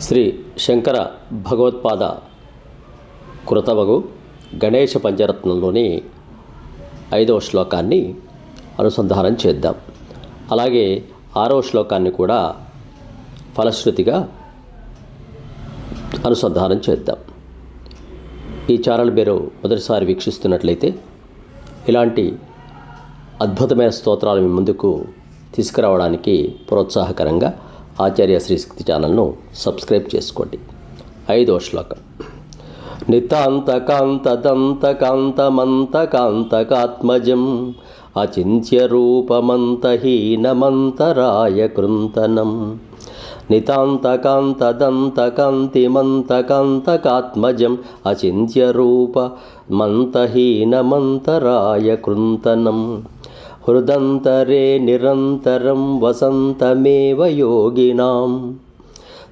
శ్రీ శంకర భగవత్పాద కృతవగు గణేశ పంచరత్నంలోని 5వ శ్లోకాన్ని అనుసంధానం చేద్దాం. అలాగే 6వ శ్లోకాన్ని కూడా ఫలశ్రుతిగా అనుసంధానం చేద్దాం. ఈ ఛానల్ మీరు మొదటిసారి వీక్షిస్తున్నట్లయితే ఇలాంటి అద్భుతమైన స్తోత్రాలు మీ ముందుకు తీసుకురావడానికి ప్రోత్సాహకరంగా ఆచార్య శ్రీశక్తి ఛానల్ను సబ్స్క్రైబ్ చేసుకోండి. 5వ శ్లోకం. నితాంతకాంతదంతకాంతమంతకాంతకాత్మజం అచింత్యరూపమంతహీనమంతరాయ కృంతనం. నితాంతకాంతదంతకాంతిమంతకాంతకాత్మజం అచింత్యరూపమంతహీనమంతరాయ కృంతనం. హృదంతరే నిరంతరం వసంతమేవ యోగినాం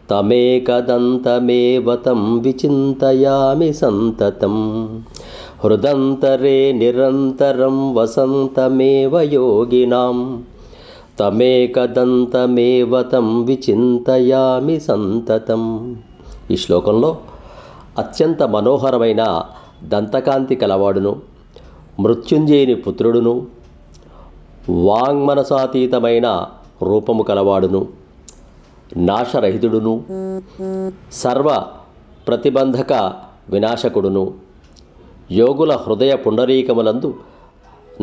తమేకదంతమేవ తం విచింతయామి సంతతం. హృదంతరే నిరంతరం వసంతమేవ యోగినాం తమేకదంతమేవ తం విచింతయామి సంతతం. ఈ శ్లోకంలో అత్యంత మనోహరమైన దంతకాంతి కలవాడును, మృత్యుంజయుని పుత్రుడును, వాంగ్మనసాతీతమైన రూపము కలవాడును, నాశరహితుడును, సర్వ ప్రతిబంధక వినాశకుడును, యోగుల హృదయ పుండరీకములందు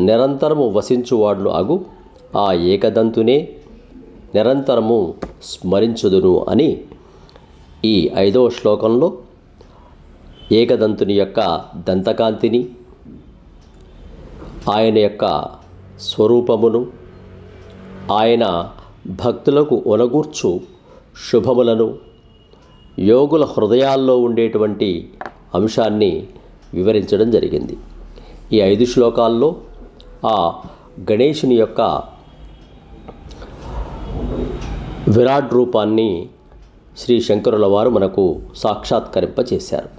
నిరంతరము వసించువాడును అగు ఆ ఏకదంతునే నిరంతరము స్మరించుదును అని ఈ 5వ శ్లోకంలో ఏకదంతుని యొక్క దంతకాంతిని, ఆయన యొక్క స్వరూపమును, ఆయన భక్తులకు ఒనగూర్చు శుభములను, యోగుల హృదయాల్లో ఉండేటువంటి అంశాన్ని వివరించడం జరిగింది. ఈ 5 శ్లోకాల్లో ఆ గణేశుని యొక్క విరాట్ రూపాన్ని శ్రీ శంకరుల వారు మనకు సాక్షాత్కరింపచేశారు.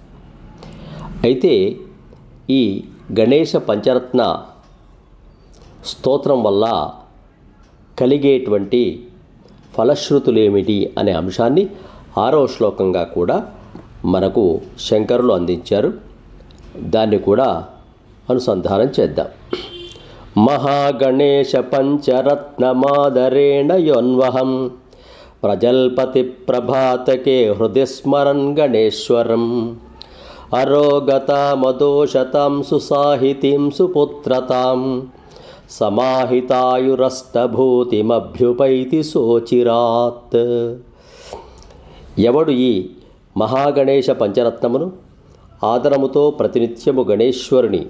అయితే ఈ గణేశ పంచరత్న స్తోత్రం వల్ల కలిగేటువంటి ఫలశ్రుతులేమిటి అనే అంశాన్ని 6వ శ్లోకంగా కూడా మనకు శంకరులు అందించారు. దాన్ని కూడా అనుసంధానం చేద్దాం. మహాగణేశ పంచరత్నమాదరేణ యోన్వహం ప్రజల్పతి ప్రభాతకే హృదయ స్మరన్ గణేశ్వరం. అరోగతామదోషతాం సుసాహితీం సుపుత్రతాం సమాహితాయురష్టభూతిమభ్యుపైతి సోచిరాత్. ఎవడు ఈ మహాగణేశ పంచరత్నమును ఆదరముతో ప్రతినిత్యము గణేశ్వరుని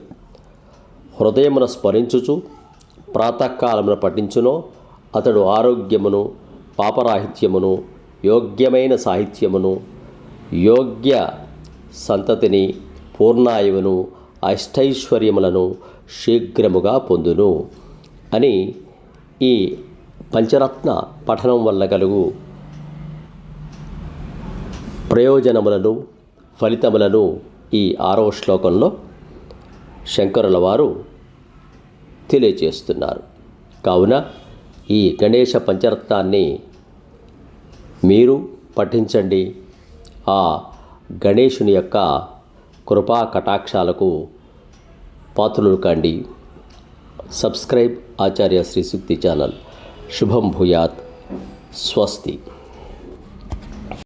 హృదయమున స్మరించుచు ప్రాతకాలమున పఠించునో అతడు ఆరోగ్యమును, పాపరాహిత్యమును, యోగ్యమైన సాహిత్యమును, యోగ్య సంతతిని, పూర్ణాయువును, అష్టైశ్వర్యములను శీఘ్రముగా పొందును అని ఈ పంచరత్న పఠనం వల్ల కలుగు ప్రయోజనములను, ఫలితములను ఈ 6వ శ్లోకంలో శంకరుల వారు తెలియచేస్తున్నారు. కావున ఈ గణేశ పంచరత్నాన్ని మీరు పఠించండి. ఆ గణేశుని యొక్క కృపా కటాక్షాలకు పాత్రులు కండి. సబ్స్క్రైబ్ ఆచార్య శ్రీశక్తి ఛానల్. శుభం భూయాత్. స్వస్తి.